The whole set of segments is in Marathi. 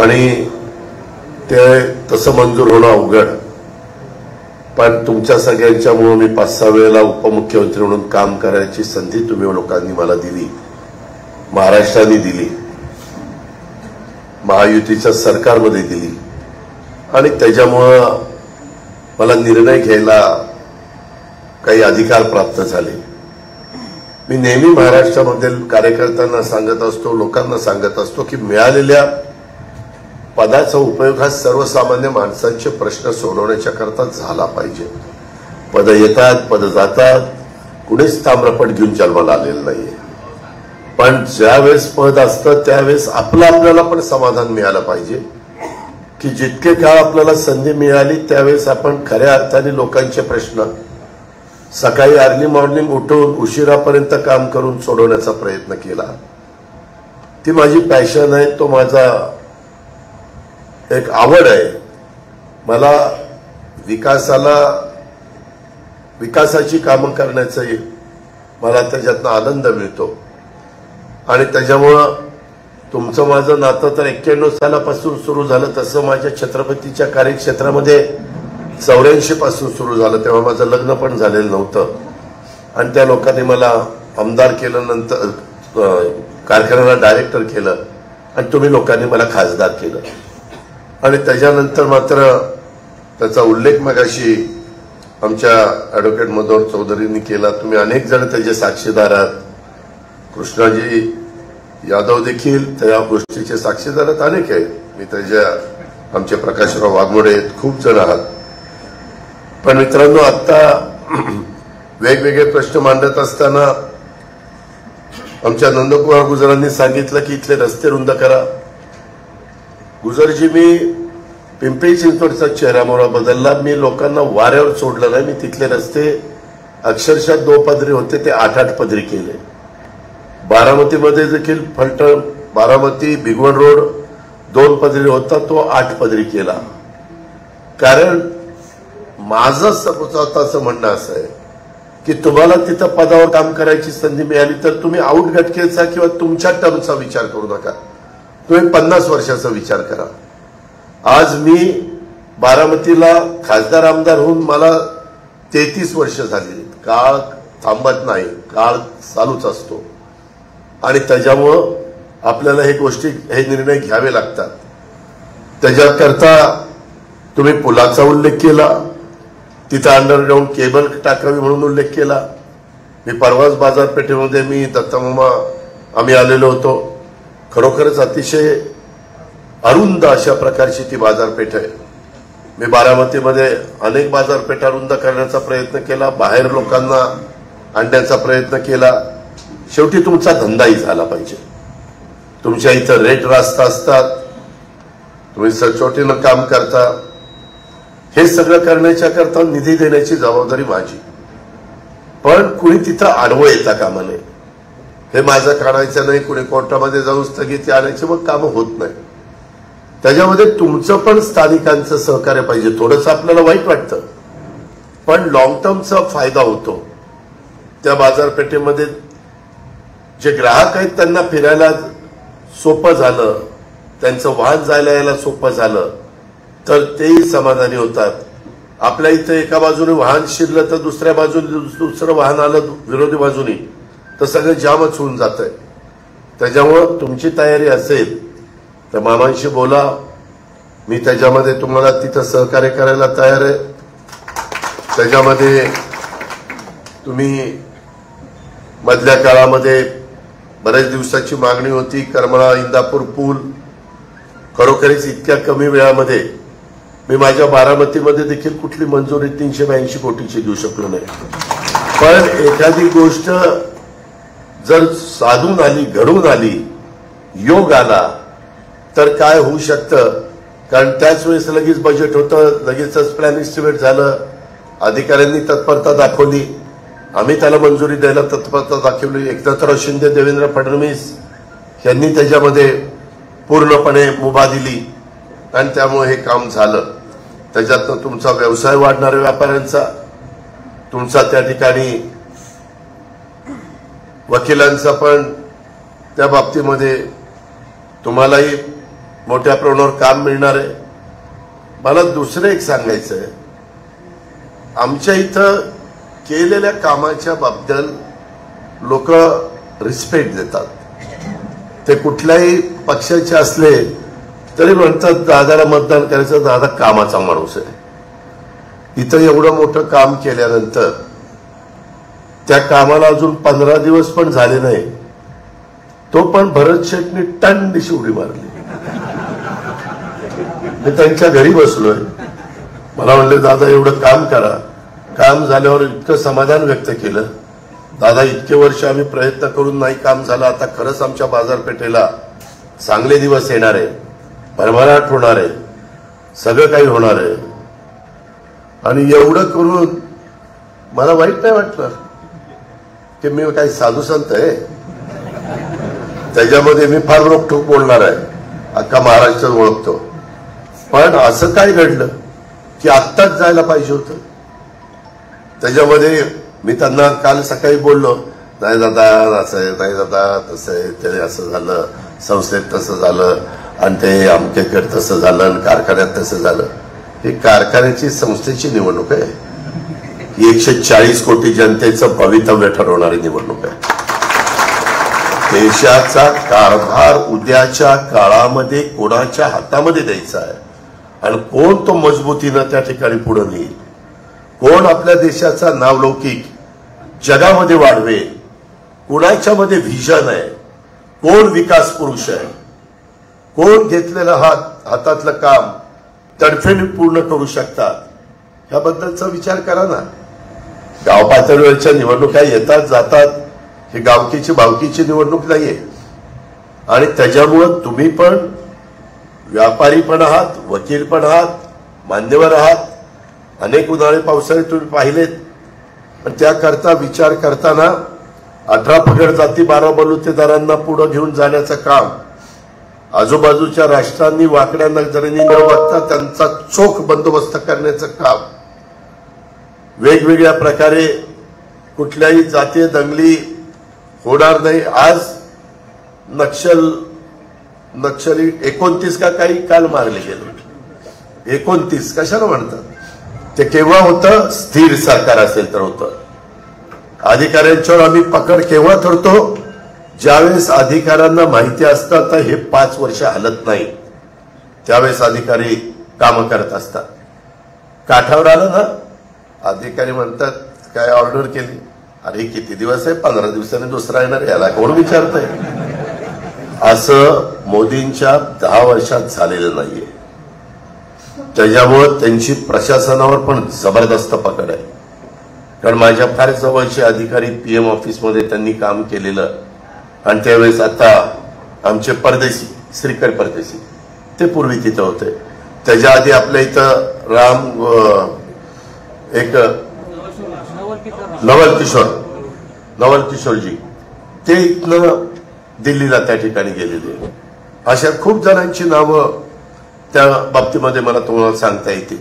आणि ते तसं मंजूर होणं अवघड. पण तुमच्या सगळ्यांच्यामुळे मी 5-6 वेळेला उपमुख्यमंत्री म्हणून काम करायची संधी तुम्ही लोकांनी मला दिली, महाराष्ट्राने दिली, महायुतीच्या सरकारमध्ये दिली आणि त्याच्यामुळं मला निर्णय घ्यायला काही अधिकार प्राप्त झाले. मी नेहमी महाराष्ट्रामधील कार्यकर्त्यांना सांगत असतो, लोकांना सांगत असतो की मिळालेल्या पदाचा उपयोग हा सर्वसामान्य माणसांचे प्रश्न सोडवण्याच्या करता झाला पाहिजे. पद येतात, पद जातात, कुणीच ताम्रपट घेऊन जन्माला आलेलं नाहीये. पण ज्यावेळेस पद असतं त्यावेळेस आपल्याला पण समाधान मिळालं पाहिजे की जितके काळ आपल्याला संधी मिळाली त्यावेळेस आपण खऱ्या अर्थाने लोकांचे प्रश्न सकाळी अर्ली मॉर्निंग उठून उशिरापर्यंत काम करून सोडवण्याचा प्रयत्न केला. ती माझी पॅशन आहे, तो माझा एक आवड आहे. मला विकासाची कामं करण्याचं मला त्याच्यातनं आनंद मिळतो आणि त्याच्यामुळं तुमचं माझं नातं तर 91 सालापासून सुरू झालं, तसं माझ्या छत्रपतीच्या कार्यक्षेत्रामध्ये 84 पासून सुरू झालं. तेव्हा माझं लग्न पण झालेलं नव्हतं आणि त्या लोकांनी मला आमदार केलं, नंतर कारखान्याला डायरेक्टर केलं आणि तुम्ही लोकांनी मला खासदार केलं. आणि त्याच्यानंतर मात्र त्याचा उल्लेख मगाशी आमच्या ॲडव्होकेट मनोहर चौधरींनी केला. तुम्ही अनेक जण त्याचे साक्षीदार आहात. कृष्णाजी यादव देखील त्या गोष्टीचे साक्षीदार आहेत, अनेक आहेत. मी त्याच्या आमचे प्रकाशराव वाघमोडे खूप जण आहात. पण मित्रांनो, आता वेगवेगळे प्रश्न मांडत असताना आमच्या नंदकुमार गुजरांनी सांगितलं की इथले रस्ते रुंद करा. गुजरजी, मी पिंपरी चिंचवडचा चेहरामोहरा बदलला. मी लोकांना वाऱ्यावर सोडलं नाही. मी तिथले रस्ते अक्षरशः 2 पदरी होते ते 8-8 पदरी केले. बारामतीमध्ये देखील फलटण बारामती भिगवण रोड 2 पदरी होता, तो 8 पदरी केला. कारण माझं स्वतःचं म्हणणं असं आहे की तुम्हाला तिथं पदावर काम करायची संधी मिळाली तर तुम्ही आउट गटकेचा किंवा तुमच्या टर्मचा विचार करू नका. तुम्ही 50 वर्षाचा विचार करा. आज मी बारामतीला खासदार आमदार होऊन मला 33 वर्ष झाली. काळ थांबत नाही, काळ चालूच असतो आणि त्याच्यामुळं आपल्याला हे निर्णय घ्यावे लागतात. त्याच्याकरता तुम्ही पुलाचा उल्लेख केला, तिथं अंडरग्राऊंड केबल टाकावी म्हणून उल्लेख केला. मी परवाच बाजारपेठेमध्ये मी दत्तमामा आम्ही आलेलो होतो. खरोखरच अतिशय अरुंद अशा प्रकारची ती बाजारपेठ आहे. मी बारामतीमध्ये अनेक बाजारपेठा रुंद करण्याचा प्रयत्न केला, बाहेर लोकांना आणण्याचा प्रयत्न केला. शेवटी तुमचा धंदाही झाला पाहिजे. तुमच्या इथं रेट रास्त असतात, तुम्ही सचोटीनं काम करता. हे सगळं करण्याच्या करता निधी देण्याची जबाबदारी माझी. पण कुणी तिथं आडवं येता कामा नये. हे माझं काढायचं नाही, कुणी कोर्टामध्ये जाऊन स्थगिती आणायची, मग कामं होत नाही. त्याच्यामध्ये तुमचं पण स्थानिकांचं सहकार्य पाहिजे. थोडंसं आपल्याला वाईट वाटतं पण लॉंग टर्मचा फायदा होतो. त्या बाजारपेठेमध्ये जे ग्राहक आहेत त्यांना फिरायला सोपं झालं, त्यांचं वाहन जायला यायला सोपं झालं तर तेही समाधानी होतात. आपल्या इथं एका बाजूने वाहन शिरलं तर दुसऱ्या बाजूने दुसरं वाहन आलं विरोधी बाजूने तर सगळं जामच होऊन जात आहे. त्याच्यामुळं तुमची तयारी असेल तर मामांशी बोला. मी त्याच्यामध्ये तुम्हाला तिथं सहकार्य करायला तयार आहे. त्याच्यामध्ये तुम्ही मधल्या काळामध्ये बऱ्याच दिवसाची मागणी होती करमाळा इंदापूर पूल. खरोखरीच इतक्या कमी वेळामध्ये मी माझ्या बारामतीमध्ये देखील कुठली मंजुरी 382 कोटीची देऊ शकलो नाही. पण एखादी गोष्ट जर साधून आली, घडून आली, योग आला तर काय होऊ शकतं. कारण त्याच वेळेस लगेच बजेट होतं, लगेचच प्लॅन एस्टिमेट झालं, अधिकाऱ्यांनी तत्परता दाखवली, आम्ही त्याला मंजुरी द्यायला तत्परता दाखवली. एकनाथराव शिंदे, देवेंद्र फडणवीस यांनी त्याच्यामध्ये पूर्णपणे मुभा दिली आणि त्यामुळे हे काम झालं. त्याच्यातनं तुमचा व्यवसाय वाढणाऱ्या व्यापाऱ्यांचा, तुमचा त्या ठिकाणी वकिलांचा पण त्या बाबतीमध्ये तुम्हालाही मोठ्या प्रमाणावर काम मिळणार आहे. मला दुसरं एक सांगायचं आहे, आमच्या इथं केलेल्या कामाच्या बाबतीत लोक रिस्पेक्ट देतात. ते कुठल्याही पक्षाचे असले तरी म्हणतात दादाला मतदान करायचं, दादा कामाचा माणूस आहे. इथं एवढं मोठं काम केल्यानंतर त्या कामाला अजून 15 दिवस पण झाले नाही, तो पण भरत शेठने टंडीशी उडी मारली. मी त्यांच्या घरी बसलोय, मला म्हणले दादा एवढं काम करा. काम झाल्यावर इतकं समाधान व्यक्त केलं. दादा इतके वर्ष आम्ही प्रयत्न करून नाही काम झालं, आता खरंच आमच्या बाजारपेठेला चांगले दिवस येणार आहे, भरभराट होणार आहे, सगळं काही होणार आहे. आणि एवढं करून मला वाईट नाही वाटलं की मी काही साधू संत आहे. त्याच्यामध्ये मी फार रोखठोक बोलणार आहे, अख्खा महाराष्ट्र ओळखतो. पण असं काय घडलं की आत्ताच जायला पाहिजे होतं. त्याच्यामध्ये मी त्यांना काल सकाळी बोललो, नाही दादा असं आहे, नाही दादा तसं आहे, ते असं झालं, संस्थेत तसं झालं, आणि ते आमच्याकडे तसं झालं, आणि कारखान्यात तसं झालं. ही कारखान्याची संस्थेची निवडणूक आहे, ही 140 कोटी जनतेचं भवितव्य ठरवणारी निवडणूक आहे. देशाचा कारभार उद्याच्या काळामध्ये कोणाच्या हातामध्ये द्यायचा आहे, आणि कोण तो मजबूतीनं त्या ठिकाणी पुढे नेईल, कोण आपल्या देशाचा नावलौकिक जगामध्ये वाढवेल, कोणाच्यामध्ये व्हिजन आहे, कोण विकास पुरुष आहे, कोण घेतलेलं हातातलं काम तडफेने पूर्ण करू शकतात, ह्याबद्दलचा विचार करा ना. गाव पातळीवरच्या निवडणुका येतात जातात, ही गावकीची भावकीची निवडणूक नाहीये. आणि त्याच्यामुळं तुम्ही पण व्यापारी पण आहात, वकील पण आहात, मान्यवर आहात. अनेक उन्हाळे पावसाळे तुम्ही पाहिलेत. पण त्याकरता विचार करताना 18 पगड जाती 12 बलुतेदारांना पुढे घेऊन जाण्याचं काम, आजूबाजूच्या राष्ट्रांनी वाकड्या नजरेने न बघता त्यांचा चोख बंदोबस्त करण्याचं काम, वेगवेगळ्या प्रकारे कुठल्याही जातीय दंगली होणार नाही. आज नक्षली 29 का काही काल मारले गेले. 29 कशाला म्हणतात ते? केव्हा होतं? स्थिर सरकार असेल तर होतं. अधिकाऱ्यांच्यावर आम्ही पकड केव्हा ठरतो? ज्यावेळेस अधिकाऱ्यांना माहिती असतं तर हे 5 वर्ष हलत नाही, त्यावेळेस अधिकारी काम करत असतात. काठावर आलं ना, अधिकारी म्हणतात काय ऑर्डर केली, अरे किती दिवस आहे, 15 दिवसांनी दुसरा येणार, याला कोण विचारतंय? असं मोदींच्या 10 वर्षात झालेलं नाहीये. त्याच्यामुळं त्यांची प्रशासनावर पण जबरदस्त पकड आहे. कारण माझ्या फार जवळचे अधिकारी पीएम ऑफिसमध्ये त्यांनी काम केलेलं, आणि त्यावेळेस आता आमचे परदेशी श्रीकर परदेशी ते पूर्वी तिथं होते. त्याच्या आधी आपल्या इथं एक नवल किशोरजी ते इथनं दिल्लीला त्या ठिकाणी गेलेले. अशा खूप जणांची नावं त्या बाबतीमध्ये मला तुम्हाला सांगता येतील.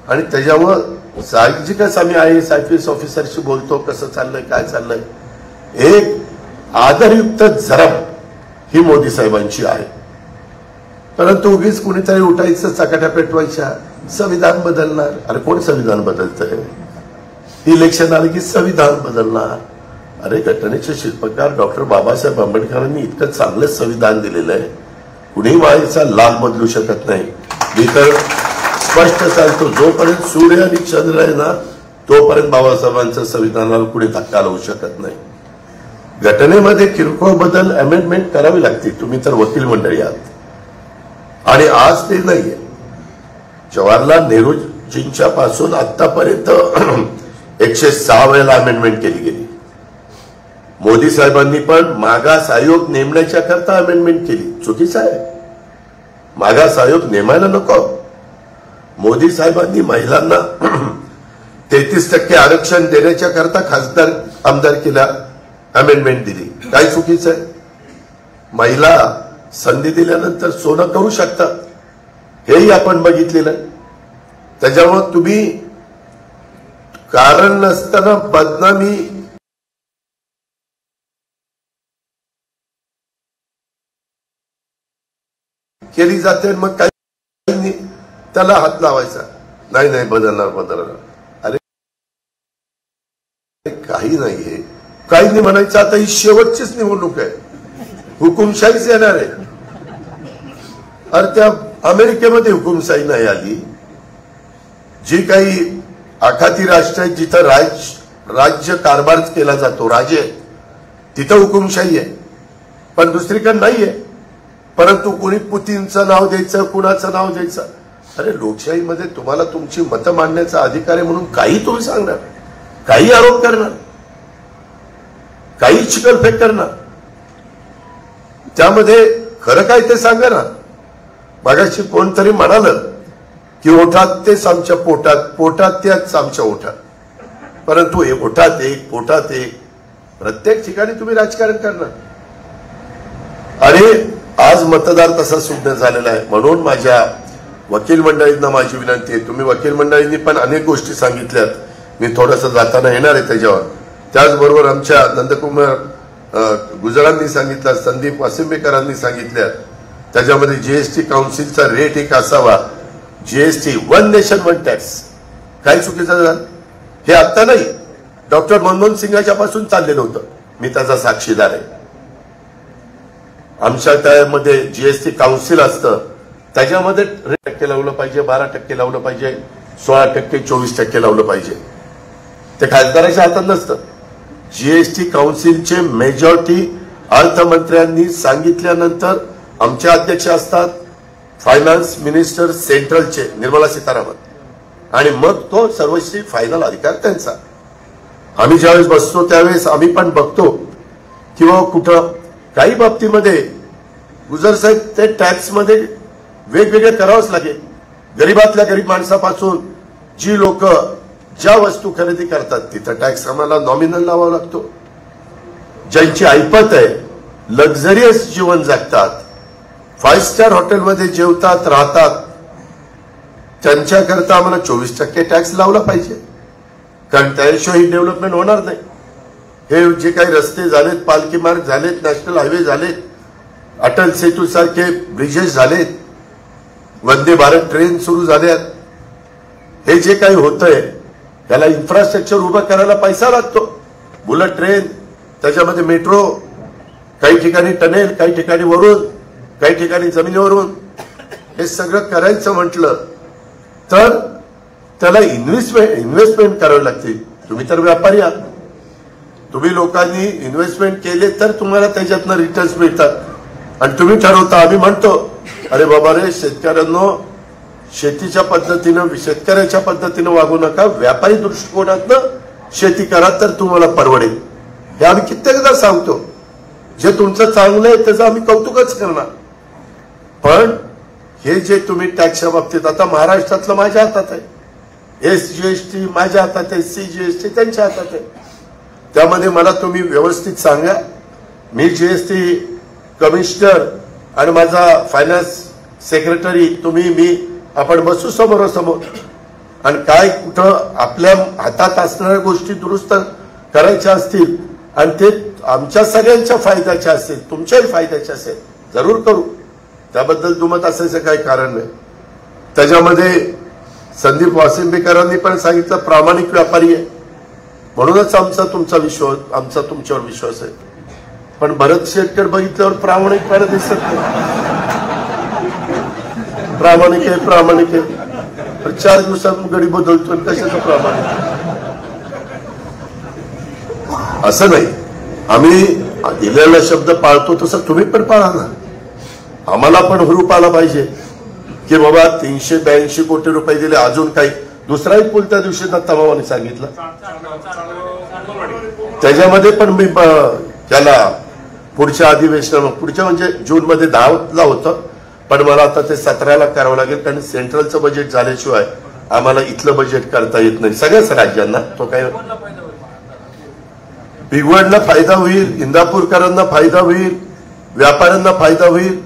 आणि त्याच्यामुळं साहजिकच आम्ही IAS IPS ऑफिसरशी बोलतो, कसं चाललंय काय चाललंय. एक आदरयुक्त झडप ही मोदी साहेबांची आहे. परंतु उगीच कुणीतरी उठायचं, चकाट्या पेटवायच्या, संविधान बदलणार. अरे कोण संविधान बदलतंय? इलेक्शन आलं की संविधान बदलणार. अरे घटनेचे शिल्पकार डॉक्टर बाबासाहेब आंबेडकरांनी इतकं चांगलं संविधान दिलेलं आहे, कुणीही मायेचा लाभ बदलू शकत नाही. मी तर स्पष्ट सांगतो, जोपर्यंत सूर्य आणि चंद्र आहे ना, तोपर्यंत बाबासाहेबांचं संविधानाला कुणी धक्का लावू शकत नाही. घटनेमध्ये किरकोळ बदल अमेंडमेंट करावी लागते. तुम्ही तर वकील मंडळी आहात, आणि आज ते नाहीये. जवाहरलाल नेहरूजींच्या पासून आतापर्यंत 106 वेळेला अमेंडमेंट केली गेली. मोदी साहेबांनी पण मागास आयोग नेमण्याच्या करता अमेंडमेंट केली. चुकीचं आहे, मागास आयोग नेमायला नको. मोदी साहेबांनी महिलांना 33% आरक्षण देण्याच्या करता खासदार आमदारकीला अमेंडमेंट दिली. काय चुकीचं आहे? महिला संधी दिल्यानंतर सोनं करू शकतात, हेही आपण बघितलेलं आहे. त्याच्यामुळे तुम्ही कारण नसताना बदनामी केली जाते, मग काही त्याला हात लावायचा, नाही बदलणार. अरे काही नाहीये, काही नाही म्हणायचं. आता ही शेवटचीच निवडणूक आहे, हुकुमशाहीच येणार आहे. अरे त्या अमेरिकेमध्ये हुकुमशाही नाही आली. जी काही आखाती राष्ट्र आहेत जिथं राज्य कारभार केला जातो, राजे, तिथं हुकुमशाही आहे, पण दुसरीकडे नाहीये. परंतु कुणी पुतीनचं नाव द्यायचं, कुणाचं नाव द्यायचं. अरे लोकशाहीमध्ये तुम्हाला तुमची मतं मांडण्याचा अधिकार आहे म्हणून काही तुम्ही सांगणार, काही आरोप करणार, काही चिकलफेक करणार. त्यामध्ये खरं काय ते सांगा ना. मागाशी कोणतरी म्हणालं की ओठात तेच आमच्या पोटात, पोटात त्याच आमच्या ओठात. परंतु ओठात एक, पोटात एक, प्रत्येक ठिकाणी तुम्ही राजकारण करणार. अरे आज मतदार तसा सुज्ञ झालेला आहे. म्हणून माझ्या वकील मंडळींना माझी विनंती आहे, तुम्ही वकील मंडळींनी पण अनेक गोष्टी सांगितल्यात, मी थोडंसं जाताना येणार आहे त्याच्यावर. त्याचबरोबर आमच्या नंदकुमार गुजरांनी सांगितलं, संदीप वासिंबेकरांनी सांगितल्यात. त्याच्यामध्ये जीएसटी काउन्सिलचा रेट एक असावा, GST one nation one tax. काय चुकीचं झालं हे आता नाही, डॉक्टर मनमोहन सिंगाच्या पासून चाललेलं होतं, मी त्याचा साक्षीदार आहे. आमच्या त्यामध्ये जीएसटी काउन्सिल असतं, त्याच्यामध्ये 10% लावलं पाहिजे, 12% लावलं पाहिजे, 16%, 24% लावलं पाहिजे. ते खासदाराच्या हातात नसतं. जीएसटी काउन्सिलचे मेजॉरिटी अर्थमंत्र्यांनी सांगितल्यानंतर आमचे अध्यक्ष असतात, फायनान्स मिनिस्टर सेंट्रलचे निर्मला सीतारामन, आणि मग तो सर्वस्वी फायनल अधिकार त्यांचा. आम्ही ज्यावेळेस बसतो त्यावेळेस आम्ही पण बघतो किंवा कुठं काही बाबतीमध्ये गुजर साहेब ते टॅक्समध्ये वेगवेगळे करावंच लागेल. गरीबातल्या गरीब माणसापासून जी लोक ज्या वस्तू खरेदी करतात तिथं टॅक्स आम्हाला नॉमिनल लावावा लागतो. ज्यांची ऐपत आहे, लक्झरियस जीवन जगतात, 5 स्टार हॉटेलमध्ये जेवतात, राहतात, त्यांच्याकरता आम्हाला 24% टॅक्स लावला पाहिजे. कारण त्याशिवाय ही डेव्हलपमेंट होणार नाही. हे जे काही रस्ते झालेत, पालखी मार्ग झालेत, नॅशनल हायवे झालेत, अटल सेतू सारखे ब्रिजेस झालेत, वंदे भारत ट्रेन सुरू झाल्यात, हे जे काही होतंय त्याला इन्फ्रास्ट्रक्चर उभं करायला पैसा लागतो. बुलेट ट्रेन, त्याच्यामध्ये मेट्रो, काही ठिकाणी टनेल, काही ठिकाणी वरून, काही ठिकाणी जमिनीवरून, हे सगळं करायचं म्हटलं तर त्याला इन्व्हेस्टमेंट करावी लागते. तुम्ही तर व्यापारी आहात, तुम्ही लोकांनी इन्व्हेस्टमेंट केले तर तुम्हाला त्याच्यातनं रिटर्न्स मिळतात. आणि तुम्ही ठरवता, आम्ही म्हणतो अरे बाबा रे, शेतकऱ्यांनो शेतीच्या पद्धतीनं, शेतकऱ्याच्या पद्धतीनं वागू नका, व्यापारी दृष्टिकोनातनं शेती करा तर तुम्हाला परवडेल. हे आम्ही कित्येकदा सांगतो. जे तुमचं चांगलं आहे त्याचं आम्ही कौतुकच करणार. पण हे जे तुम्ही टॅक्सच्या बाबतीत, आता महाराष्ट्रातलं माझ्या हातात आहे, SGST माझ्या हातात आहे, CGST त्यांच्या हातात आहे. त्यामध्ये मला तुम्ही व्यवस्थित सांगा. मी जीएसटी कमिशनर आणि माझा फायनान्स सेक्रेटरी, तुम्ही, मी, आपण बसू समोरासमोर आणि काय कुठं आपल्या हातात असणाऱ्या गोष्टी दुरुस्त करायच्या असतील आणि ते आमच्या सगळ्यांच्या फायद्याच्या असतील, तुमच्याही फायद्याच्या असेल, जरूर करू. त्याबद्दल दुमत असायचं काही कारण नाही. त्याच्यामध्ये संदीप वासिंबेकरांनी पण सांगितलं, प्रामाणिक व्यापारी आहे म्हणूनच आमचा तुमच्यावर विश्वास आहे. पण भरत शेटकर बघितल्यावर प्रामाणिकपणा दिसत नाही. प्रामाणिक आहे, 4 दिवसात गडी बदलतो, कशाचं प्रामाणिक असं नाही. आम्ही दिलेला शब्द पाळतो तसं तुम्ही पण पाळा ना. आम्हाला पण हुरूप आला पाहिजे की बाबा 382 कोटी रुपये दिले, अजून काही. दुसरा एक पूल त्या दिवशी दत्ताभावांनी सांगितलं, त्याच्यामध्ये पण मी त्याला पुढच्या अधिवेशनात, पुढच्या म्हणजे जूनमध्ये 10ला होतं, पण मला आता ते 17ला करावं लागेल. कारण सेंट्रलचं बजेट झाल्याशिवाय आम्हाला इथलं बजेट करता येत नाही सगळ्याच राज्यांना. तो काय भिगवणला फायदा होईल, इंदापूरकरांना फायदा होईल, व्यापाऱ्यांना फायदा होईल,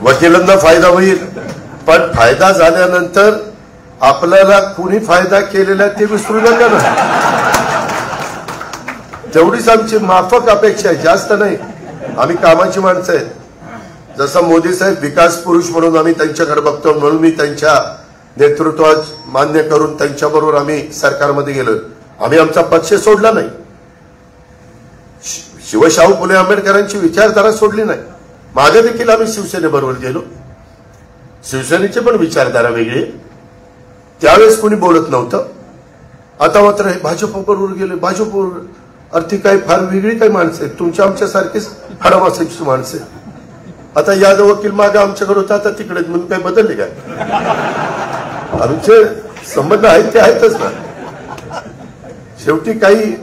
वकिलांना फायदा होईल. पण फायदा झाल्यानंतर आपल्याला कुणी फायदा केलेला ते विसरू नका ना. तेवढीच आमची माफक अपेक्षा आहे, जास्त नाही. आम्ही कामाची माणसं आहेत. जसं मोदी साहेब विकास पुरुष म्हणून आम्ही त्यांच्याकडे बघतो, म्हणून मी त्यांच्या नेतृत्वात मान्य करून त्यांच्याबरोबर आम्ही सरकारमध्ये गेलो. आम्ही आमचा पक्ष सोडला नाही, शिवशाहू फुले आंबेडकरांची विचारधारा सोडली नाही. मागे देखील आम्ही शिवसेनेबरोबर गेलो. शिवसेनेची पण विचारधारा वेगळी, त्यावेळेस कोणी बोलत नव्हतं. आता मात्र हे भाजपबरोबर गेले, भाजपबरोबर. अरे ती काही फार वेगळी काही माणसं आहेत, तुमच्या आमच्यासारखीच हडमासाची माणसं. आता यादव वकील मागे आमच्याकडे होता, आता तिकडे म्हणून काही बदलले काय? आमचे संबंध आहेत ते आहेतच ना. शेवटी काही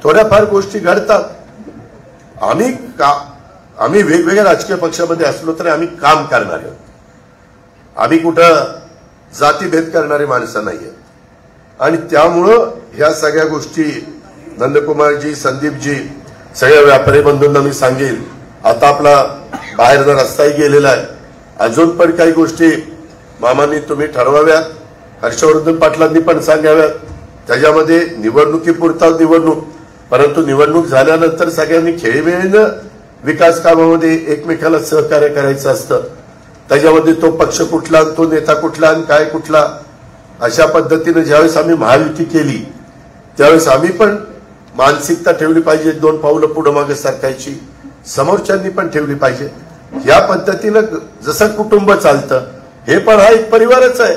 थोड्याफार गोष्टी घडतात. आम्ही वेगवेगळ्या राजकीय पक्षामध्ये असलो तरी आम्ही काम करणारे आहोत. आम्ही कुठं जातीभेद करणारी माणसं नाहीये. आणि त्यामुळं ह्या सगळ्या गोष्टी नंदकुमारजी, संदीपजी, सगळ्या व्यापारी बंधूंना मी सांगेन, आता आपला बाहेरचा रस्ताही गेलेला आहे. अजून पण काही गोष्टी मामांनी तुम्ही ठरवाव्यात, हर्षवर्धन पाटलांनी पण सांगाव्यात. त्याच्यामध्ये निवडणुकीपुरता निवडणूक, परंतु निवडणूक झाल्यानंतर सगळ्यांनी खेळीमेळीनं विकास कामामध्ये एकमेकाला सहकार्य करायचं असतं. त्याच्यामध्ये तो पक्ष कुठला, तो नेता कुठला आणि काय कुठला, अशा पद्धतीने ज्यावेळेस आम्ही महायुती केली त्यावेळेस आम्ही पण मानसिकता ठेवली पाहिजे, 2 पावलं पुढे मागे सरकायची, समोरच्यांनी पण ठेवली पाहिजे. या पद्धतीनं जसं कुटुंब चालतं, हे पण हा एक परिवारच आहे.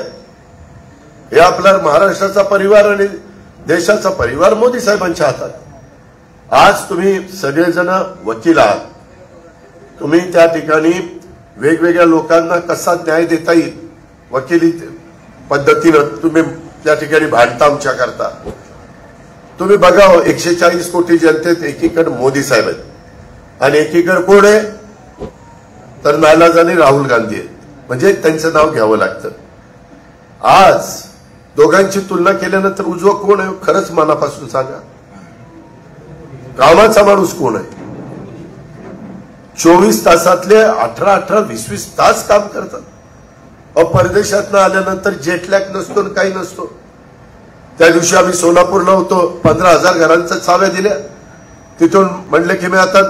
हे आपला महाराष्ट्राचा परिवार आणि देशाचा परिवार मोदी साहेबांच्या हातात. आज तुम्ही सगळेजण वकील आहात, तुम्ही त्या ठिकाणी वेगवेगळ्या लोकांना कसा न्याय देता येईल वकिली पद्धतीनं तुम्ही त्या ठिकाणी भांडता आमच्या करता. तुम्ही बघा, 140 कोटी जनतेत एकीकडे मोदी साहेब आहेत आणि एकीकडे कोण आहे तर नाईलाजाने राहुल गांधी आहेत. म्हणजे त्यांचं नाव घ्यावं लागतं. आज दोघांची तुलना केल्यानंतर उजवं कोण आहे खरंच मनापासून सांगा? कामाचा माणूस कोण आहे? 24 तासातले 18-18, 20-20 तास काम करतात. परदेशातनं आल्यानंतर जेटलॅग नसतो आणि काही नसतो. त्या दिवशी आम्ही सोलापूरला होतो, 15,000 घरांच्या चाव्या दिल्या. तिथून म्हणले की मी आता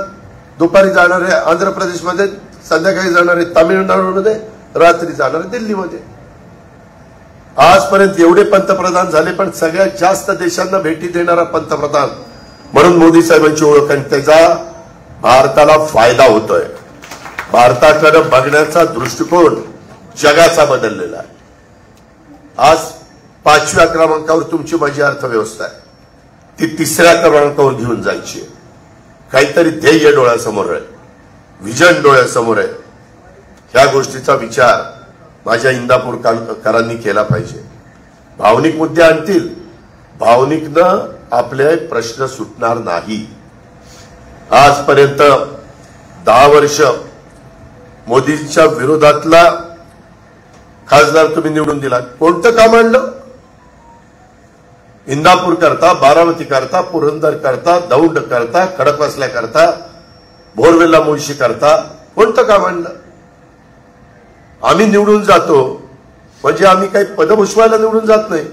दुपारी जाणार आहे आंध्र प्रदेशमध्ये, संध्याकाळी जाणार आहे तामिळनाडूमध्ये, रात्री जाणार आहे दिल्लीमध्ये. आजपर्यंत एवढे पंतप्रधान झाले, पण सगळ्यात जास्त देशांना भेटी देणारा पंतप्रधान म्हणून मोदी साहेबांची ओळख. आणि त्याचा भारताला फायदा होतोय. भारताकडे बघण्याचा दृष्टिकोन जगाचा बदललेला आहे. आज 5व्या क्रमांकावर तुमची माझी अर्थव्यवस्था आहे, ती 3ऱ्या क्रमांकावर घेऊन जायची. काहीतरी ध्येय डोळ्यासमोर आहे, विजन डोळ्यासमोर आहे. ह्या गोष्टीचा विचार माझ्या इंदापूरकरांनी केला पाहिजे. भावनिक मुद्दे आणतील, भावनिकनं आपले प्रश्न सुटणार नाही. आजपर्यंत 10 वर्ष मोदींच्या विरोधातला खासदार तुम्ही निवडून दिला, कोणतं काम आणलं? इंदापूर करता, बारामती करता, पुरंदर करता, दौंड करता, खडकवासला करता, भोरवेला मुळशी करता, कोणतं काम आणलं? आम्ही निवडून जातो म्हणजे आम्ही काही पद भूषवायला निवडून जात नाही,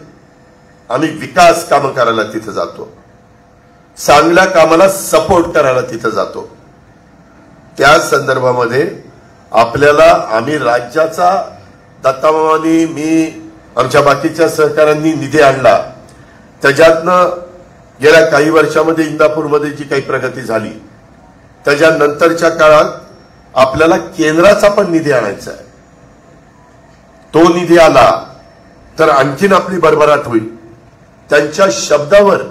आम्ही विकास कामं करायला तिथं जातो, चांगल्या कामाला सपोर्ट करायला तिथं जातो. त्या संदर्भामध्ये आपल्याला आम्ही राज्याचा दत्तामामांनी, मी, आमच्या बाकीच्या सहकाऱ्यांनी निधी आणला. त्याच्यातनं गेल्या काही वर्षामध्ये इंदापूरमध्ये जी काही प्रगती झाली, त्याच्यानंतरच्या काळात आपल्याला केंद्राचा पण निधी आणायचा आहे. तो निधी आला तर आणखीन आपली भरभराट होईल. त्यांच्या शब्दावर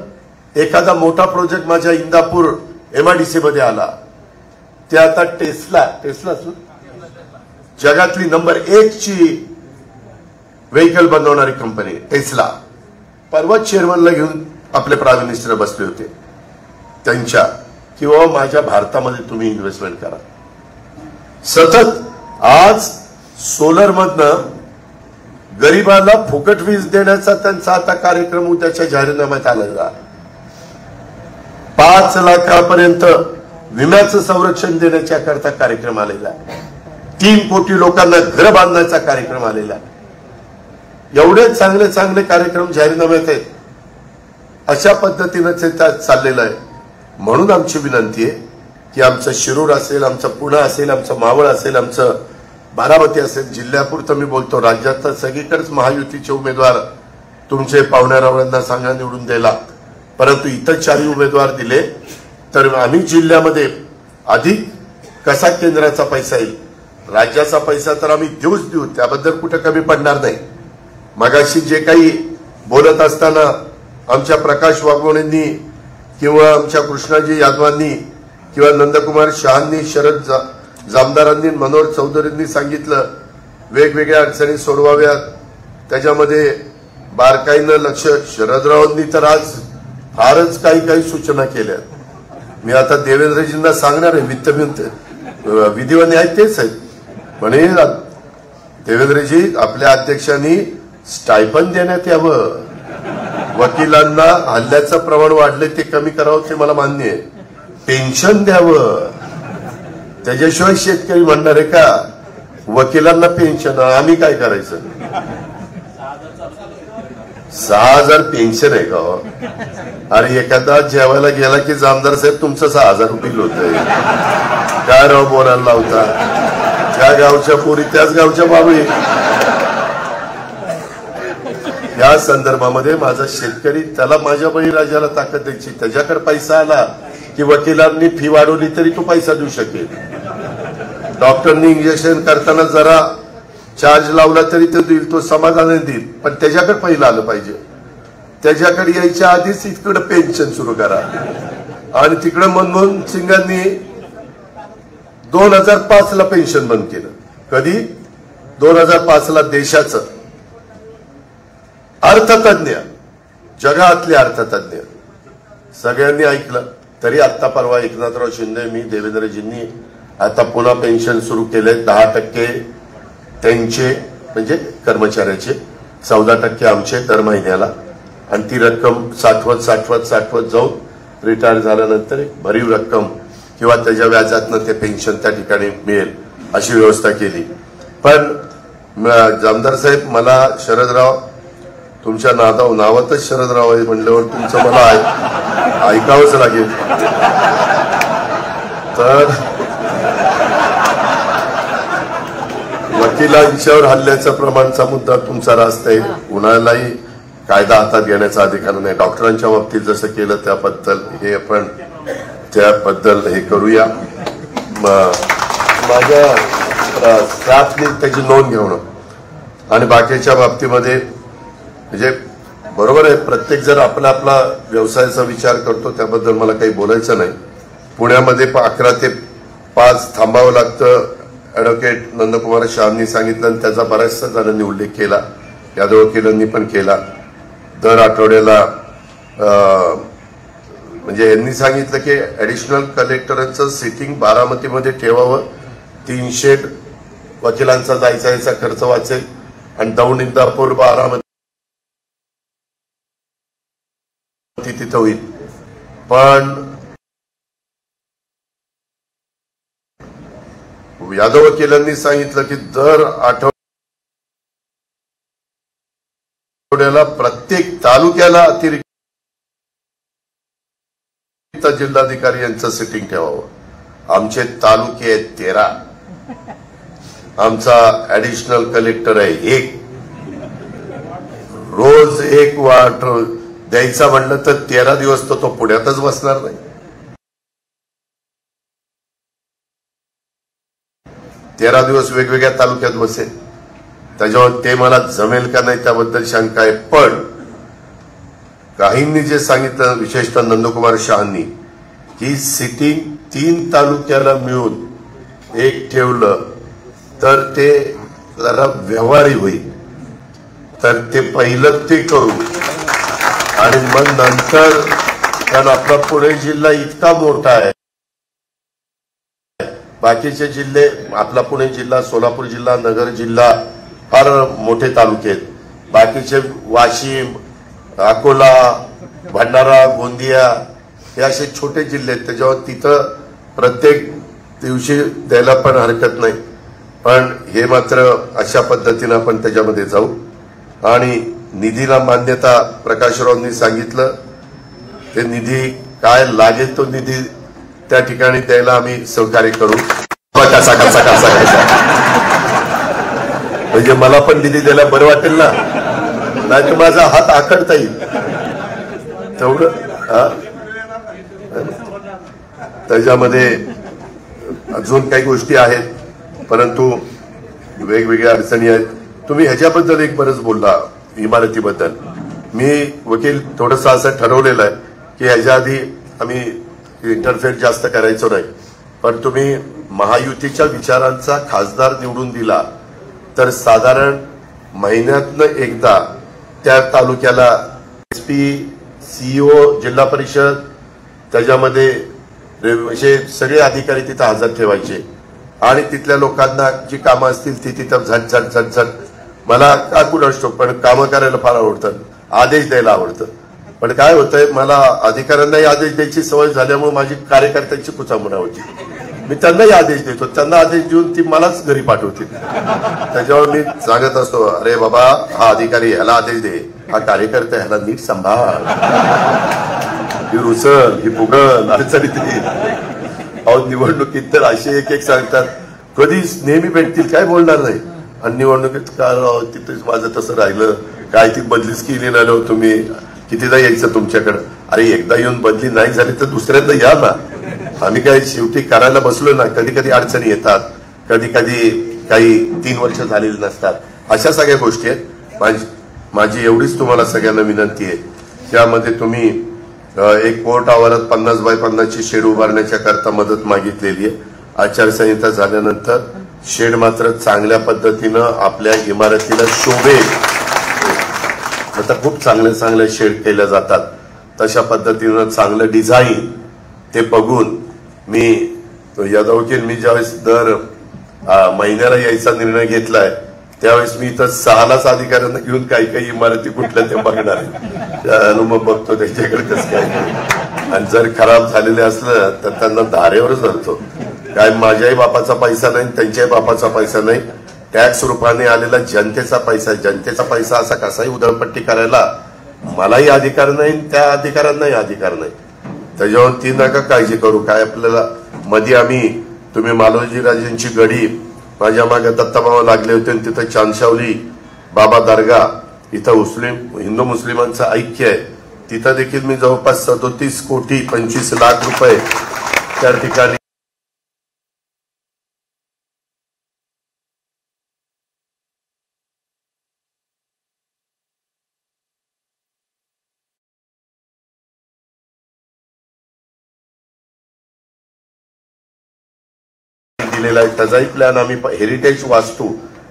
एखादा मोठा प्रोजेक्ट माझ्या इंदापूर MIDC मध्ये आला, ते आता टेस्ला जगातली नंबर 1 ची व्हेकल बनवणारी कंपनी टेस्ला. परवा चेअरमनला घेऊन आपले प्राईम मिनिस्टर बसले होते त्यांच्या, की बाबा माझ्या भारतामध्ये तुम्ही इन्व्हेस्टमेंट करा. सतत आज सोलर मधनं गरीबाला फुकट वीज देण्याचा त्यांचा आता कार्यक्रम उद्याच्या जाहीरनाम्यात आलेला. 5 लाखापर्यंत विम्याचं संरक्षण देण्याच्या करता कार्यक्रम आलेला. 3 कोटी लोकांना घर बांधण्याचा कार्यक्रम आलेला. एवढे चांगले चांगले कार्यक्रम जाहीरनाम्यात आहेत. अशा पद्धतीनं ते चाललेलं आहे. म्हणून आमची विनंती आहे की आमचं शिरूर असेल, आमचं पुणे असेल, आमचं मावळ असेल, आमचं बारामती असेल, जिल्ह्यापुरतं मी बोलतो, राज्यात सगळीकडेच महायुतीचे उमेदवार तुमचे पाहुण्यारावांना सांगा निवडून द्यायला, परंतु इतर 4 उमेदवार दिले तर आम्ही जिल्ह्यामध्ये अधिक कसा केंद्राचा पैसा येईल, राज्याचा पैसा तर आम्ही देऊ, त्याबद्दल कुठे कमी पडणार नाही. मगाशी जे काही बोलत असताना आमच्या प्रकाश वाघमोडेंनी किंवा आमच्या कृष्णाजी यादवांनी किंवा नंदकुमार शहांनी, शरद जामदारांनी, मनोहर चौधरींनी सांगितलं वेगवेगळ्या अडचणी सोडवाव्यात, त्याच्यामध्ये बारकाईनं लक्ष. शरदरावांनी तर आज फारच काही सूचना केल्या. मी आता देवेंद्रजींना सांगणार आहे, विधिवन न्याय तेच आहेत म्हणे, देवेंद्रजी आपल्या अध्यक्षांनी स्टायपन देण्यात यावं, वकिलांना हल्ल्याचं प्रमाण वाढले ते कमी करावं ते मला मान्य आहे, पेन्शन द्यावं, त्याच्याशिवाय शेतकरी म्हणणार आहे का वकिलांना पेन्शन, आम्ही काय करायचं. 6,000 पेन्शन आहे का? अरे एखादा जेवायला गेला की जामदार साहेब तुमचं 6,000 बिल होतंय, काय राव बोलायला लावता, त्या गावच्या पोरी त्याच गावच्या बाबळी. या संदर्भामध्ये माझा शेतकरी, त्याला माझ्या बळीराजाला ताकद द्यायची, त्याच्याकडे पैसा आला की वकिलांनी फी वाढवली तरी तो पैसा देऊ शकेल, डॉक्टरनी इंजेक्शन करताना जरा चार्ज लावला तरी तो देईल, तो समाधानाने देईल, पण त्याच्याकडे पहिलं आलं पाहिजे. त्याच्याकडे यायच्या आधीच इकडे पेन्शन सुरू करा. आणि तिकडे मनमोहन सिंगांनी 2005 ला पेन्शन बंद केलं. कधी? 2005 ला. देशाचं अर्थतज्ञ, जगातले अर्थतज्ञ सगळ्यांनी ऐकलं. तरी आत्ता परवा एकनाथराव शिंदे, मी, देवेंद्रजींनी आता पुन्हा पेन्शन सुरू केले. 10% त्यांचे म्हणजे कर्मचाऱ्याचे, 14% आमचे दर महिन्याला, आणि ती रक्कम साठवत जाऊन रिटायर झाल्यानंतर एक भरीव रक्कम किंवा त्याच्या व्याजातनं ते पेन्शन त्या ठिकाणी मिळेल अशी व्यवस्था केली. पण जामदार साहेब, मला शरदराव, तुमच्या नावातच शरदराव आहे म्हणल्यावर तुमचं मला ऐकावंच लागेल. तर वकिलांच्यावर हल्ल्याच्या प्रमाणाचा मुद्दा तुमचा रास्त आहे. कुणालाही कायदा हातात घेण्याचा अधिकार नाही. डॉक्टरांच्या बाबतीत जसं केलं त्याबद्दल हे करूया. माझ्या स्टाफने त्याची नोंद घेणं आणि बाकीच्या बाबतीमध्ये म्हणजे बरोबर आहे, प्रत्येक जर आपला व्यवसायाचा विचार करतो, त्याबद्दल मला काही बोलायचं नाही. पुण्यामध्ये 11 ते 5 थांबावं लागतं, ऍडव्होकेट नंदकुमार शहांनी सांगितलं, आणि त्याचा बऱ्याचशा जणांनी उल्लेख केला, यादव वकिलांनी पण केला. दर आठवड्याला म्हणजे यांनी सांगितलं की ऍडिशनल कलेक्टरांचं सिटिंग बारामतीमध्ये ठेवावं, 300 वकिलांचा जायचा खर्च वाचेल, आणि दौंड, इंदापूर, बारामती तिथं होईल. पण यादव वकिलांनी सांगितलं की दर आठवड्याला प्रत्येक तालुक्याला अतिरिक्त जिल्हाधिकारी यांचं सिटिंग ठेवावं. आमचे तालुके आहेत 13, आमचा ऍडिशनल कलेक्टर आहे 1, रोज 1 वाट द्यायचा म्हणलं तर 13 दिवस तो पुण्यातच बसणार नाही. 13 दिवस वेगवेगळ्या तालुक्यात बसेल. त्याच्यावर ते मला जमेल का नाही त्याबद्दल शंका आहे. पण काहींनी जे सांगितलं, विशेषतः नंदकुमार शहांनी, की सिटिंग 3 तालुक्याला मिळून 1 ठेवलं तर ते जरा व्यवहारी होईल, तर ते पहिलं ते करू, आणि मग नंतर, कारण आपला पुणे जिल्हा इतका मोठा आहे, बाकीचे जिल्हे, आपला पुणे जिल्हा, सोलापूर जिल्हा, नगर जिल्हा फार मोठे तालुके आहेत. बाकीचे वाशिम, अकोला, भंडारा, गोंदिया हे असे छोटे जिल्हे आहेत. त्याच्यावर तिथं प्रत्येक दिवशी द्यायला पण हरकत नाही. पण हे मात्र अशा पद्धतीनं आपण त्याच्यामध्ये जाऊ. आणि निधीला मान्यता प्रकाशरावांनी सांगितलं, ते निधी काय लागेल तो निधी त्या ठिकाणी द्यायला आम्ही सहकार्य करू. कसा कसा कसा कसा म्हणजे मला पण निधी द्यायला बरं वाटेल ना, नाही तर माझा हात आखडता येईल तेवढं. त्याच्यामध्ये अजून काही गोष्टी आहेत, परंतु वेगवेगळ्या अडचणी आहेत. तुम्ही ह्याच्याबद्दल एक बरंच बोलला, इमारतीबद्दल. मी वकील थोडंसं असं ठरवलेलं आहे की ह्याच्या आधी आम्ही इंटरफेअर जास्त करायचो नाही, पण तुम्ही महायुतीच्या विचारांचा खासदार निवडून दिला तर साधारण महिन्यातनं एकदा त्या तालुक्याला एसपी, सीईओ, जिल्हा परिषद, त्याच्यामध्ये असे सगळे अधिकारी तिथं हजर ठेवायचे आणि तिथल्या लोकांना जी कामं असतील ती तिथं झटझट झटझट. मला का कुठं असतो, पण कामं करायला फार आवडतं, आदेश द्यायला आवडतं. पण काय होतंय, मला अधिकाऱ्यांनाही आदेश द्यायची सवय झाल्यामुळे माझी कार्यकर्त्यांची कुचामणा होती. मी त्यांनाही आदेश देतो, त्यांना आदेश देऊन ती मलाच घरी पाठवतील. त्याच्यावर मी सांगत असतो, अरे बाबा, हा अधिकारी ह्याला आदेश दे, हा कार्यकर्ता ह्याला नीट सांभाळ, ही रुसल, ही फुगल, अडचणीत अहो निवडणुकीत तर असे एक एक सांगतात, कधी नेहमी भेटतील काय बोलणार नाही. आणि निवडणुकीत का तिथेच माझं तसं राहिलं, काय ती बदलीच केली नाही तुम्ही, कितीदा यायचं तुमच्याकडं. अरे एकदा येऊन बदली नाही झाली तर दुसऱ्यांदा या ना. आम्ही काय शेवटी करायला बसलो ना, कधी कधी अडचणी येतात, कधी कधी काही 3 वर्ष झालेली नसतात, अशा सगळ्या गोष्टी आहेत. माझी एवढीच तुम्हाला सगळ्यांना विनंती आहे, त्यामध्ये तुम्ही एक कोर्ट आवारात 50 बाय 50ची शेड उभारण्याच्या करता मदत मागितलेली आहे. आचारसंहिता झाल्यानंतर शेड मात्र चांगल्या पद्धतीनं आपल्या इमारतीला शोभेल. आता खूप चांगल्या चांगल्या शेड केल्या जातात, तशा पद्धतीनं चांगलं डिझाईन ते बघून मी यादव वकील, मी ज्यावेळेस दर महिन्याला यायचा निर्णय घेतलाय त्यावेळेस मी इथं 6लाच अधिकाऱ्यांना घेऊन काही काही इमारती कुठल्या ते बघणार आहे, अनुभव बघतो त्याच्याकडे कसं काय. आणि जर खराब झालेले असलं तर त्यांना धारेवरच धरतो. काय माझ्याही बापाचा पैसा नाही, त्यांच्याही बापाचा पैसा नाही, टॅक्स रूपाने आलेला जनतेचा पैसा. जनतेचा पैसा असा कसाही उधळपट्टी करायला मलाही अधिकार नाही, त्या अधिकाऱ्यांनाही अधिकार नाही. त्याच्यावर ती नका काळजी करू. काय आपल्याला मध्ये आम्ही, तुम्ही मालोजीराजेंची गडी, माझ्या मागे दत्ताबाबा लागले होते, तिथं चांदशावली बाबा दर्गा, इथं हिंदू मुस्लिमांचं ऐक्य आहे, तिथं देखील मी जवळपास 37 कोटी 25 लाख रुपये त्या ठिकाणी दिलेला आहे. त्याचाही प्लॅन आम्ही हेरिटेज वास्तू,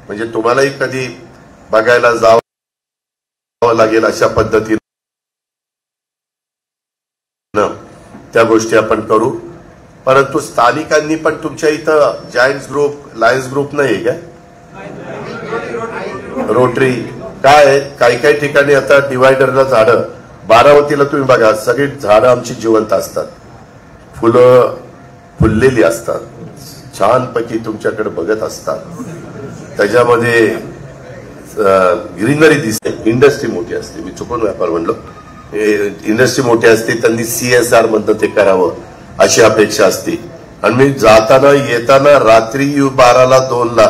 म्हणजे तुम्हालाही कधी बघायला जावं लागेल अशा पद्धतीनं त्या गोष्टी आपण करू. परंतु स्थानिकांनी पण तुमच्या इथं जायंट्स ग्रुप, लायन्स ग्रुप नाही का, रोटरी काय, काही काही ठिकाणी आता डिवायडरला झाडं, बारामतीला तुम्ही बघा सगळी झाडं आमची जिवंत असतात, फुलं फुललेली असतात, छानपैकी तुमच्याकडे बघत असतात, त्याच्यामध्ये ग्रीनरी दिसते. इंडस्ट्री मोठी असते, मी चुकून व्यापार म्हणलो, इंडस्ट्री मोठी असते, त्यांनी CSR मधनं ते करावं अशी अपेक्षा असते. आणि मी जाताना येताना रात्री 12ला 2ला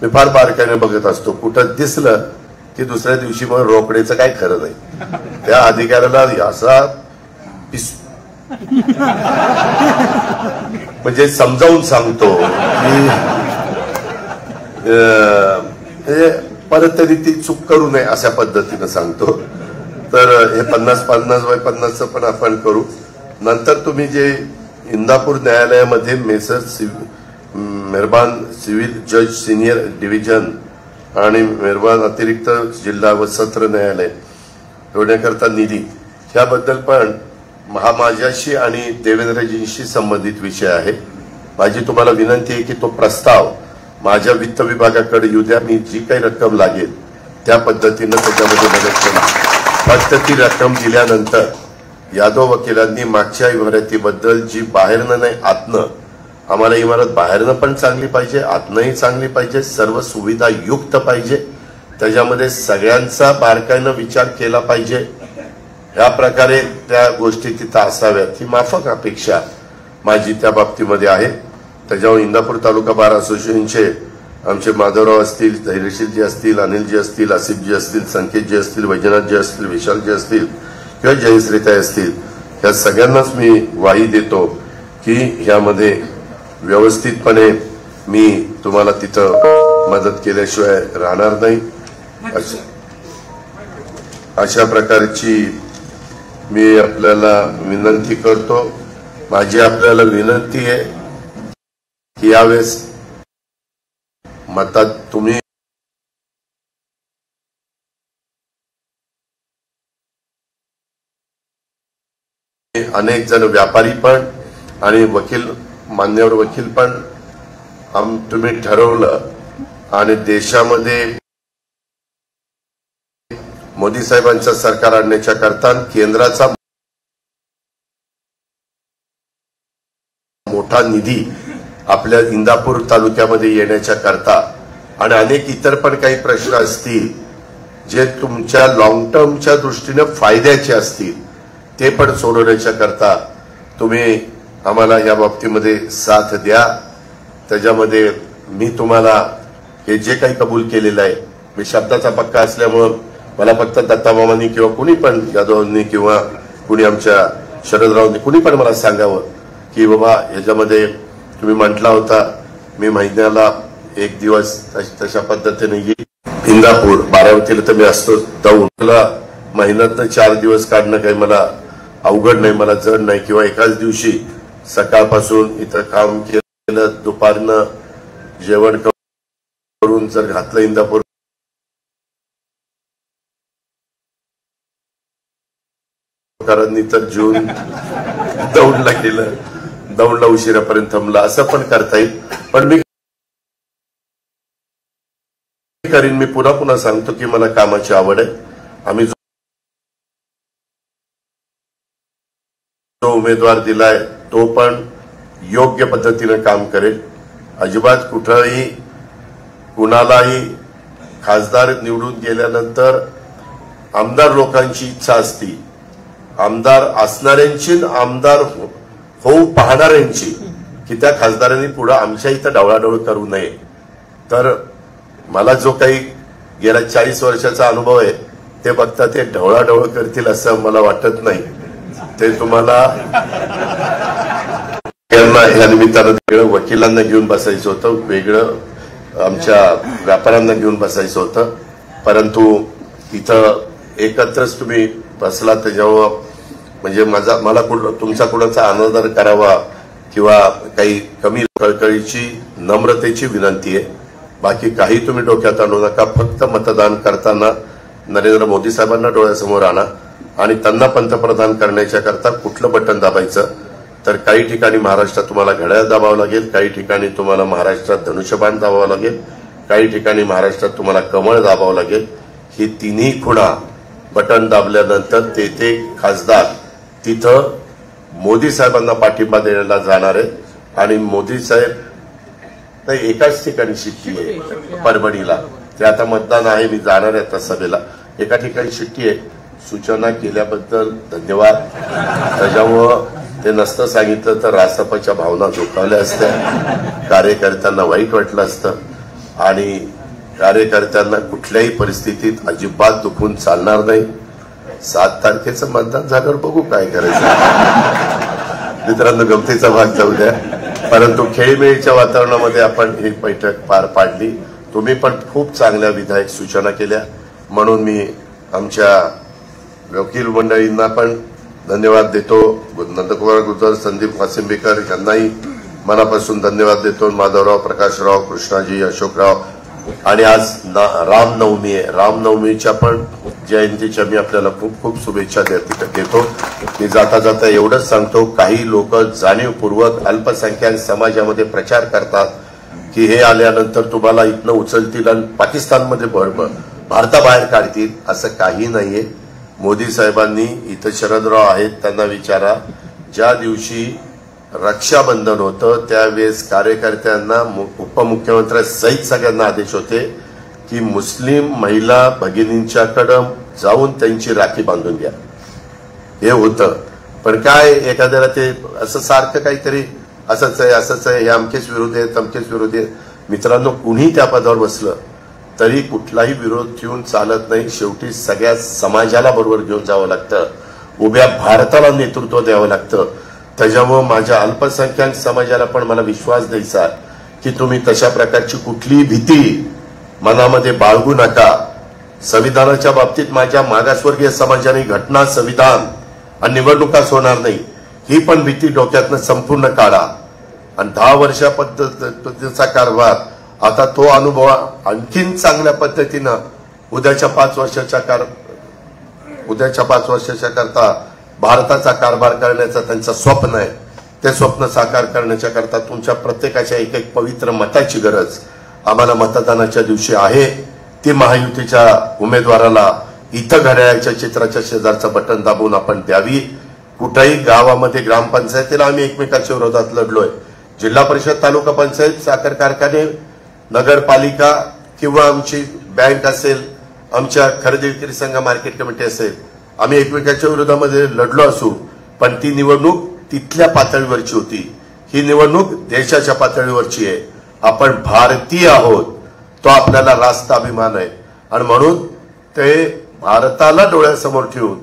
मी फार बारकाईने बघत असतो, कुठं दिसलं की दुसऱ्या दिवशी मग रोकडेचं काय खरं नाही. त्या अधिकाऱ्याला असा म्हणजे समजावून सांगतो की परत तरी ती चूक करू नये अशा पद्धतीनं सांगतो. तर हे 50 बाय 50चं पण आपण करू. नंतर तुम्ही जे इंदापूर न्यायालयामध्ये मेहरबान सिव्हिल जज सिनियर डिव्हिजन आणि मेहरबान अतिरिक्त जिल्हा व सत्र न्यायालय ठेवण्याकरता निधी, त्याबद्दल पण माझ्याशी आणि देवेंद्रजींशी संबंधित विषय आहे. माझी तुम्हाला विनंती आहे की तो प्रस्ताव माझ्या वित्त विभागाकडे येऊ द्या. मी जी काही रक्कम लागेल त्या पद्धतीनं त्याच्यामध्ये मदत करू. फक्त ती रक्कम दिल्यानंतर यादव वकिलांनी मागच्या इमारतीबद्दल जी बाहेरनं नाही आतनं, आम्हाला इमारत बाहेरनं पण चांगली पाहिजे, आतनंही चांगली पाहिजे, सर्व सुविधा युक्त पाहिजे, त्याच्यामध्ये सगळ्यांचा बारकाईनं विचार केला पाहिजे. या प्रकारे त्या गोष्टी तिथं असाव्यात ही माफक अपेक्षा माझी त्या बाबतीमध्ये आहे. त्याच्यावर इंदापूर तालुका बार असोसिएशनचे आमचे माधवराव असतील, धैर्यशीलजी असतील, अनिलजी असतील, आसिफजी असतील, संकेतजी असतील, वैजनाथजी असतील, विशालजी असतील किंवा जयश्रीताई असतील, या सगळ्यांनाच मी ग्वाही देतो की यामध्ये व्यवस्थितपणे मी तुम्हाला तिथं मदत केल्याशिवाय राहणार नाही. अशा प्रकारची मी आपल्याला विनंती करतो. माझी आपल्याला विनंती आहे की यावेळेस मतात तुम्ही अनेक जण व्यापारी पण आणि वकील, मान्यवर वकील पण तुम्ही ठरवलं आणि देशामध्ये मोदी साहेबांचं सरकार आणण्याच्या करता केंद्राचा मोठा निधी आपल्या इंदापूर तालुक्यामध्ये येण्याच्या करता आणि अनेक इतर पण काही प्रश्न असतील जे तुमच्या लॉंग टर्मच्या दृष्टीने फायद्याचे असतील ते पण सोडवण्याच्या करता तुम्ही आम्हाला या बाबतीमध्ये साथ द्या. त्याच्यामध्ये मी तुम्हाला हे जे काही कबूल केलेलं आहे, मी शब्दाचा पक्का असल्यामुळं मला फक्त दत्तामामांनी किंवा कुणी पण यादवांनी किंवा कुणी आमच्या शरदरावांनी कुणी पण मला सांगावं की बाबा याच्यामध्ये तुम्ही म्हटला होता मी महिन्याला 1 दिवस तशा पद्धतीने येईल इंदापूर बारामतीला, तर मी असतो जाऊन तुला महिन्यातनं 4 दिवस काढणं काही मला अवघड नाही, मला जड नाही. किंवा एकाच दिवशी सकाळपासून इथं काम केलं, दुपारनं जेवण करून जर घातलं इंदापूर करांनी तर जून दौंडला गेलं, दौंडला उशिरापर्यंत थांबला, असं पण करता येईल. पण मी करीन, मी पुन्हा पुन्हा सांगतो की मला कामाची आवड आहे. आम्ही जो उमेदवार दिलाय तो पण योग्य पद्धतीने काम करेल. अजिबात कुठेही कुणालाही खासदार निवडून गेल्यानंतर आमदार लोकांची इच्छा असती, आमदार असणाऱ्यांची, आमदार होऊ पाहणाऱ्यांची, की त्या खासदारांनी पुढे आमच्या इथं ढवळाढवळ करू नये. तर मला जो काही गेल्या 40 वर्षाचा अनुभव आहे ते बघता ते ढवळाढवळ करतील असं मला वाटत नाही. ते तुम्हाला या निमित्तानं वेगळं वकिलांना घेऊन बसायचं होतं, वेगळं आमच्या व्यापाऱ्यांना घेऊन बसायचं होतं, परंतु इथं एकत्रच तुम्ही बसला त्याच्यावर म्हणजे मला तुमचा कुणाचा अनादर करावा किंवा काही कमी कळकळीची नम्रतेची विनंती आहे. बाकी काही तुम्ही डोक्यात आणू नका. फक्त मतदान करताना नरेंद्र मोदी साहेबांना डोळ्यासमोर आणा आणि त्यांना पंतप्रधान करण्याच्या करता कुठलं बटन दाबायचं. तर काही ठिकाणी महाराष्ट्रात तुम्हाला घड्याळ दाबावं लागेल, काही ठिकाणी तुम्हाला महाराष्ट्रात धनुष्यबाण दाबावं लागेल, काही ठिकाणी महाराष्ट्रात तुम्हाला कमळ दाबावं लागेल. ही तिन्ही खुणा बटन दाबल्यानंतर ते खासदार तिथं मोदी साहेबांना पाठिंबा देण्याला जाणार आहे. आणि मोदी साहेब नाही, एकाच ठिकाणी शिट्टी आहे परभणीला, ते आता मतदान आहे, मी जाणार आहे आता सभेला. एका ठिकाणी शिट्टी आहे. सूचना केल्याबद्दल धन्यवाद. त्याच्यामुळं ते नसतं सांगितलं तर राष्ट्रपतीच्या भावना झोकावल्या असत्या, कार्यकर्त्यांना वाईट वाटलं असतं आणि कार्यकर्त्यांना कुठल्याही परिस्थितीत अजिबात दुखून चालणार नाही. 7 तारखेचं मतदान झाल्यावर बघू काय करायचं. मित्रांनो, गमतीचा भाग जाऊ द्या. परंतु खेळीमेळीच्या वातावरणामध्ये आपण ही बैठक पार पाडली. तुम्ही पण खूप चांगल्या विधायक सूचना केल्या, म्हणून मी आमच्या वकील मंडळींना पण धन्यवाद देतो. नंदकुमार गुजर, संदीप वासिंबेकर यांनाही मनापासून धन्यवाद देतो. माधवराव, प्रकाशराव, कृष्णाजी, अशोकराव. आणि आज रामनवमी आहे. रामनवमीच्या पण जयंतीच्या मी आपल्याला खूप खूप शुभेच्छा देतो. मी जाता जाता एवढंच सांगतो, काही लोक जाणीवपूर्वक अल्पसंख्याक समाजामध्ये प्रचार करतात की हे आल्यानंतर तुम्हाला इथनं उचलतील आणि पाकिस्तानमध्ये भारताबाहेर काढतील. असं काही नाहीये. मोदी साहेबांनी इथं शरदराव आहेत त्यांना विचारा, ज्या दिवशी रक्षाबंधन होतं त्यावेळेस कार्यकर्त्यांना उपमुख्यमंत्र्यांसहित सगळ्यांना आदेश होते की मुस्लिम महिला भगिनींच्याकडं जाऊन त्यांची राखी बांधून घ्या. हे होतं. पण काय एखाद्याला ते असं सारखं काहीतरी असंच आहे, हे अमकेच विरोधी आहे, तमकेच विरोधी आहे. मित्रांनो, कुणी त्या पदावर बसलं तरी कुठलाही विरोध ठेवून चालत नाही. शेवटी सगळ्या समाजाला बरोबर घेऊन जावं लागतं, उभ्या भारताला नेतृत्व द्यावं लागतं. त्याच्यामुळे माझ्या अल्पसंख्याक समाजाला पण मला विश्वास द्यायचा की तुम्ही तशा प्रकारची कुठलीही भीती मनामध्ये बाळगू नका. संविधानाच्या बाबतीत माझ्या मागासवर्गीय समाजाने घटना, संविधान आणि निवडणुकाच होणार नाही ही पण भीती डोक्यातनं संपूर्ण काढा. आणि 10 वर्षा पद्धतीचा कारभार, आता तो अनुभव आणखीन चांगल्या पद्धतीनं उद्याच्या 5 वर्षाच्या करता भारताचा कारभार करण्याचं त्यांचं स्वप्न आहे. ते स्वप्न साकार करण्याच्या करता तुमच्या प्रत्येकाच्या एक पवित्र मताची गरज आम्हाला मतदानाच्या दिवशी आहे. ती महायुतीच्या उमेदवाराला इथं घड्याळाच्या चित्राच्या शेजारचं बटन दाबून आपण द्यावी. कुठेही गावामध्ये ग्रामपंचायतीला आम्ही एकमेकाच्या विरोधात लढलोय. जिल्हा परिषद, तालुका पंचायत, साखर कारखाने, नगरपालिका किंवा आमची बँक असेल, आमच्या खरेदी विक्री संघ, मार्केट कमिटी असेल, आम्ही एकमेकाच्या विरोधामध्ये लढलो असू. पण ती निवडणूक तिथल्या पातळीवरची होती. ही निवडणूक देशाच्या पातळीवरची आहे. आपण भारतीय आहोत, तो आपल्याला रास्त अभिमान आहे. आणि म्हणून ते भारताला डोळ्यासमोर ठेवून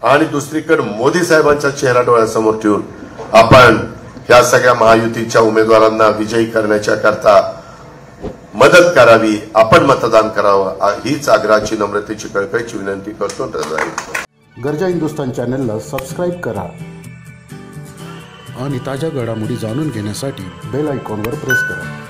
आणि दुसरीकडे मोदी साहेबांचा चेहरा डोळ्यासमोर ठेवून आपण या सगळ्या महायुतीच्या उमेदवारांना विजयी करण्याच्या करता मदत करावी, आपण मतदान करावं, हीच आग्रहाची, नम्रतेची, कळकळीची विनंती करतो. गरजा हिंदुस्तान चॅनलला सबस्क्राईब करा आणि ताज्या घडामोडी जाणून घेण्यासाठी बेल आयकॉनवर प्रेस करा.